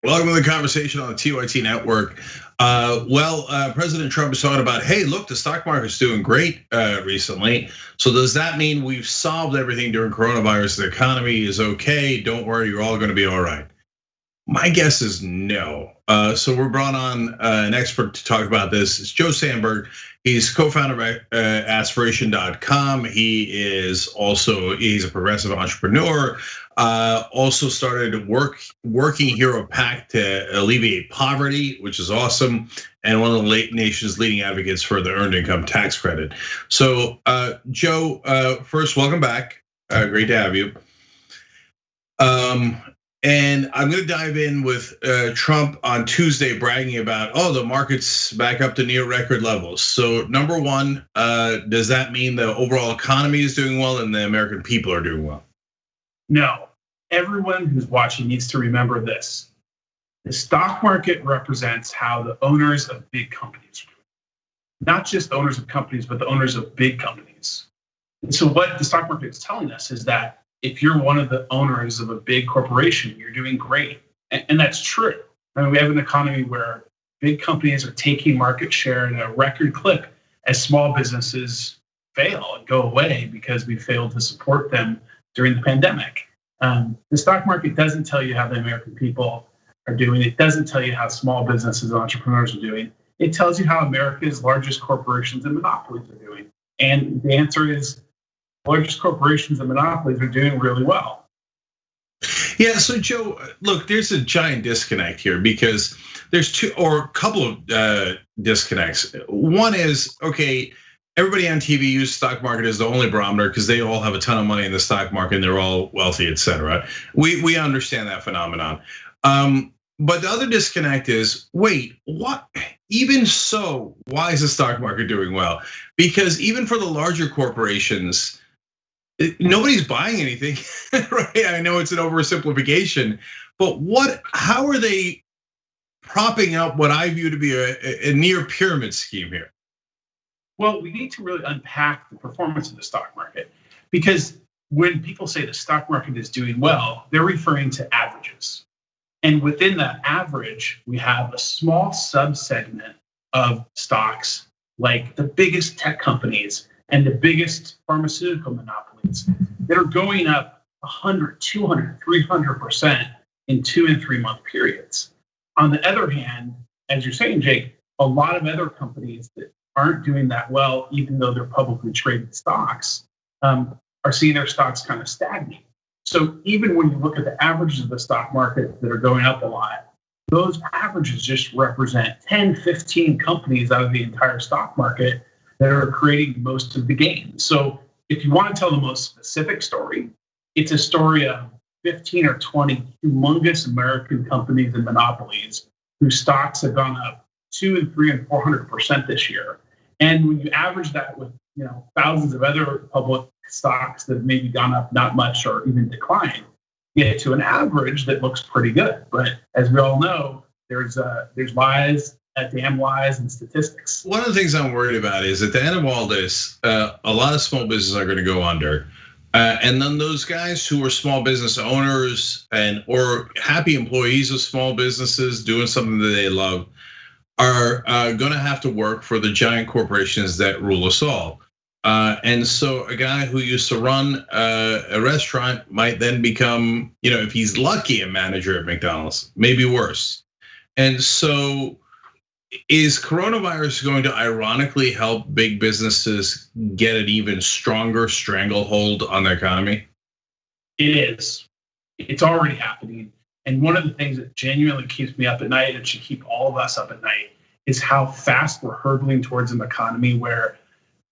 Welcome to the conversation on the TYT network. President Trump is talking about, hey, look, the stock market's doing great recently. So does that mean we've solved everything during coronavirus? The economy is okay. Don't worry, you're all going to be all right. My guess is no. So we're brought on an expert to talk about this. It's Joe Sandberg. He's co-founder of aspiration.com. He's a progressive entrepreneur. Also started working Hero Pack to alleviate poverty, which is awesome, and one of the nation's leading advocates for the earned income tax credit. So, Joe, first, welcome back. Great to have you. And I'm going to dive in with Trump on Tuesday bragging about, the market's back up to near record levels. So number one, does that mean the overall economy is doing well and the American people are doing well? No. Everyone who's watching needs to remember this. The stock market represents how the owners of big companies are doing. Not just the owners of companies, but the owners of big companies. And so what the stock market is telling us is that if you're one of the owners of a big corporation, you're doing great. And that's true. I mean, we have an economy where big companies are taking market share at a record clip as small businesses fail and go away because we failed to support them during the pandemic. The stock market doesn't tell you how the American people are doing. It doesn't tell you how small businesses and entrepreneurs are doing. It tells you how America's largest corporations and monopolies are doing. And the answer is largest corporations and monopolies are doing really well. Yeah, so Joe, look, there's a giant disconnect here because there's a couple of disconnects. One is, okay, everybody on TV uses stock market as the only barometer because they all have a ton of money in the stock market and they're all wealthy, et cetera. We understand that phenomenon. But the other disconnect is, wait, what? Even so, why is the stock market doing well? Because even for the larger corporations, nobody's buying anything, right? I know it's an oversimplification, but how are they propping up what I view to be a near pyramid scheme here? Well, we need to really unpack the performance of the stock market, because when people say the stock market is doing well, they're referring to averages. And within that average, we have a small subsegment of stocks like the biggest tech companies and the biggest pharmaceutical monopolies that are going up 100, 200, 300% in 2 and 3 month periods. On the other hand, as you're saying, Jake, a lot of other companies that aren't doing that well, even though they're publicly traded stocks, are seeing their stocks kind of stagnate. So even when you look at the averages of the stock market that are going up a lot, those averages just represent 10, 15 companies out of the entire stock market that are creating most of the gains. So if you want to tell the most specific story, it's a story of 15 or 20 humongous American companies and monopolies whose stocks have gone up 2 and 3 and 400% this year. And when you average that with thousands of other public stocks that have maybe gone up not much or even declined, you get to an average that looks pretty good. But as we all know, there's lies, damn lies, and statistics. One of the things I'm worried about is at the end of all this, a lot of small businesses are going to go under. And then those guys who are small business owners or happy employees of small businesses doing something that they love are going to have to work for the giant corporations that rule us all. And so a guy who used to run a restaurant might then become, if he's lucky, a manager at McDonald's, maybe worse. And so is coronavirus going to ironically help big businesses get an even stronger stranglehold on the economy? It is. It's already happening. And one of the things that genuinely keeps me up at night and should keep all of us up at night is how fast we're hurtling towards an economy where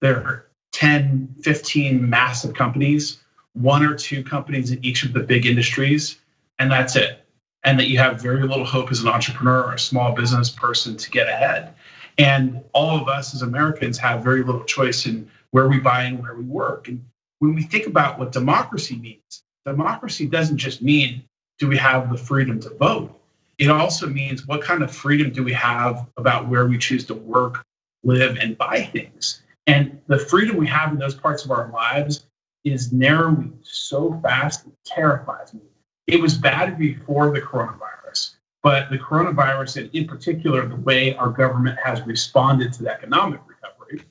there are 10, 15 massive companies, 1 or 2 companies in each of the big industries, and that's it. And that you have very little hope as an entrepreneur or a small business person to get ahead. And all of us as Americans have very little choice in where we buy and where we work. And when we think about what democracy means, democracy doesn't just mean, do we have the freedom to vote? It also means what kind of freedom do we have about where we choose to work, live, and buy things. And the freedom we have in those parts of our lives is narrowing so fast, it terrifies me. It was bad before the coronavirus. But the coronavirus, and in particular, the way our government has responded to the economic recovery,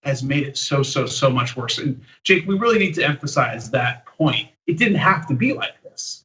has made it so much worse. And Jake, we really need to emphasize that point. It didn't have to be like this.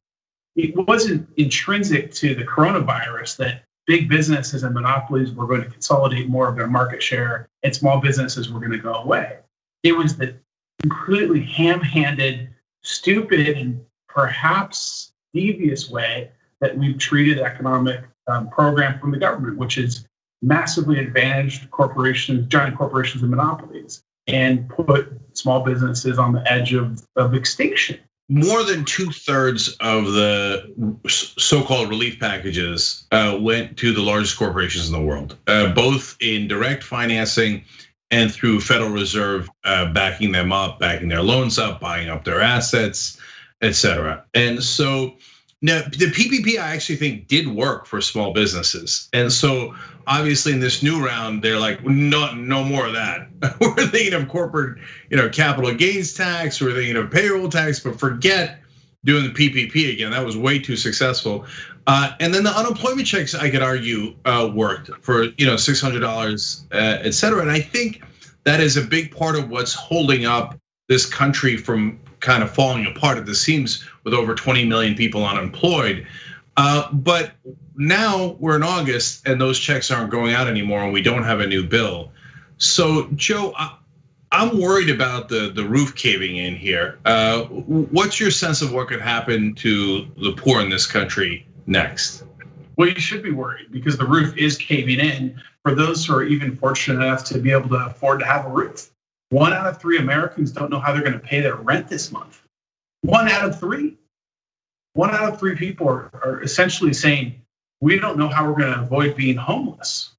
It wasn't intrinsic to the coronavirus that big businesses and monopolies were going to consolidate more of their market share and small businesses were going to go away. It was the completely ham-handed, stupid, and perhaps devious way that we've treated economic program from the government, which is massively advantaged corporations, giant corporations and monopolies, and put small businesses on the edge of extinction. More than 2/3 of the so-called relief packages went to the largest corporations in the world, both in direct financing and through Federal Reserve backing them up, backing their loans up, buying up their assets, et cetera. And so now the PPP I actually think did work for small businesses. And so obviously in this new round, they're like, no more of that. We're thinking of corporate, capital gains tax, we're thinking of payroll tax, but forget doing the PPP again. That was way too successful. And then the unemployment checks, I could argue, worked for $600, et cetera. And I think that is a big part of what's holding up this country from kind of falling apart at the seams with over 20 million people unemployed. But now we're in August and those checks aren't going out anymore and we don't have a new bill. So Joe, I'm worried about the roof caving in here. What's your sense of what could happen to the poor in this country next? Well, you should be worried because the roof is caving in for those who are even fortunate enough to be able to afford to have a roof. 1 out of 3 Americans don't know how they're going to pay their rent this month. 1 out of 3. 1 out of 3 people are essentially saying, we don't know how we're going to avoid being homeless.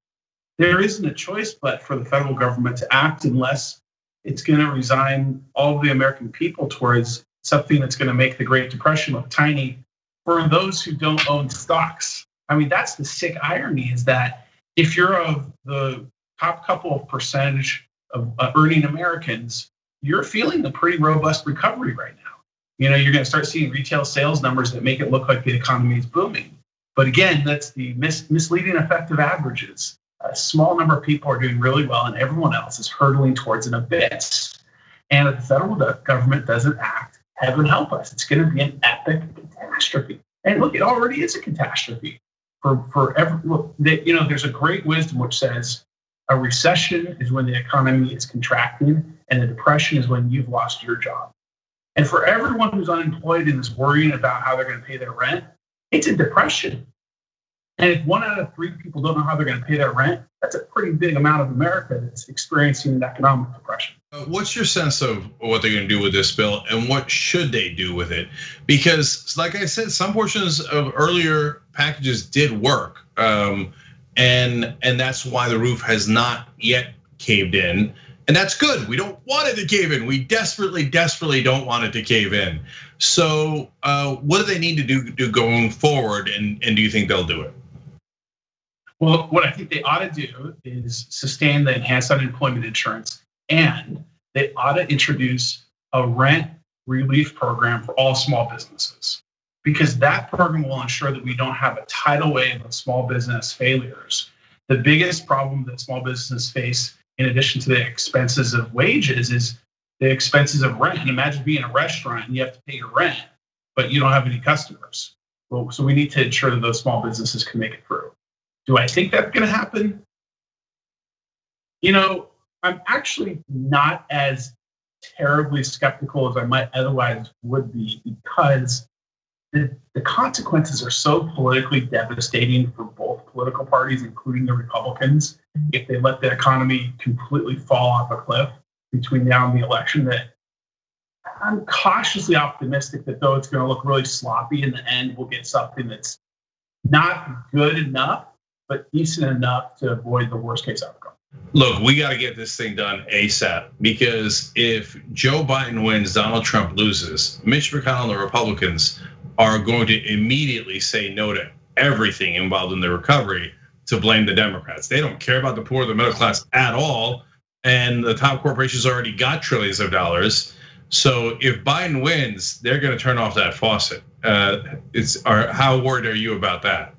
There isn't a choice but for the federal government to act unless it's going to resign all of the American people towards something that's going to make the Great Depression look tiny for those who don't own stocks. I mean, that's the sick irony is that if you're of the top couple of percentage of earning Americans, you're feeling a pretty robust recovery right now. You're going to start seeing retail sales numbers that make it look like the economy is booming. But again, that's the misleading effect of averages. A small number of people are doing really well and everyone else is hurtling towards an abyss. And if the federal government doesn't act, heaven help us, it's going to be an epic catastrophe. And look, it already is a catastrophe. There's a great wisdom which says a recession is when the economy is contracting and a depression is when you've lost your job. And for everyone who's unemployed and is worrying about how they're going to pay their rent, it's a depression. And if 1 out of 3 people don't know how they're going to pay their rent, that's a pretty big amount of America that's experiencing an economic depression. What's your sense of what they're going to do with this bill and what should they do with it? Because like I said, some portions of earlier packages did work. And that's why the roof has not yet caved in. And that's good. We don't want it to cave in. We desperately don't want it to cave in. So what do they need to do going forward? And do you think they'll do it? Well, what I think they ought to do is sustain the enhanced unemployment insurance, and they ought to introduce a rent relief program for all small businesses, because that program will ensure that we don't have a tidal wave of small business failures. The biggest problem that small businesses face, in addition to the expenses of wages, is the expenses of rent. And imagine being a restaurant and you have to pay your rent, but you don't have any customers. Well, so we need to ensure that those small businesses can make it through. Do I think that's going to happen? I'm actually not as terribly skeptical as I might otherwise would be, because the consequences are so politically devastating for both political parties, including the Republicans, if they let the economy completely fall off a cliff between now and the election, that I'm cautiously optimistic that though it's going to look really sloppy in the end, we'll get something that's not good enough, but decent enough to avoid the worst case outcome. Look, we got to get this thing done ASAP, because if Joe Biden wins, Donald Trump loses, Mitch McConnell and the Republicans are going to immediately say no to everything involved in the recovery to blame the Democrats. They don't care about the poor or the middle class at all. And the top corporations already got trillions of dollars. So if Biden wins, they're going to turn off that faucet. How worried are you about that?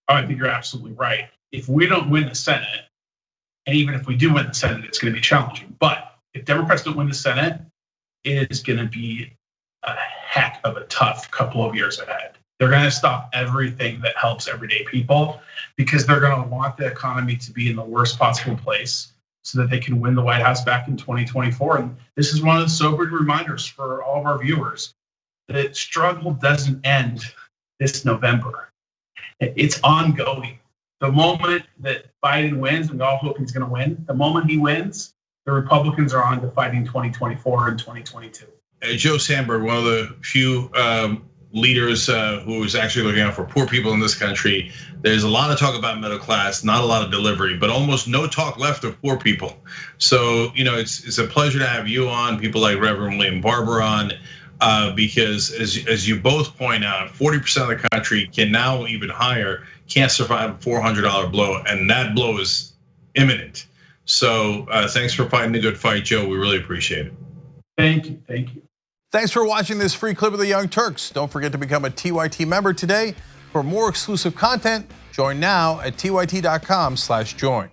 Oh, I think you're absolutely right. If we don't win the Senate, and even if we do win the Senate, it's going to be challenging. But if Democrats don't win the Senate, it is going to be a heck of a tough couple of years ahead. They're going to stop everything that helps everyday people because they're going to want the economy to be in the worst possible place so that they can win the White House back in 2024. And this is one of the sobering reminders for all of our viewers that struggle doesn't end this November. It's ongoing. The moment that Biden wins, and we all hope he's going to win, the moment he wins, the Republicans are on to fighting 2024 and 2022. Joe Sandberg, one of the few leaders who is actually looking out for poor people in this country. There's a lot of talk about middle class, not a lot of delivery, but almost no talk left of poor people. So, it's a pleasure to have you on, people like Reverend William Barber on, because as you both point out, 40% of the country can now even higher, can't survive a $400 blow, and that blow is imminent. So thanks for fighting the good fight, Joe. We really appreciate it. Thank you, thank you. Thanks for watching this free clip of the Young Turks. Don't forget to become a TYT member today. For more exclusive content, join now at tyt.com/join.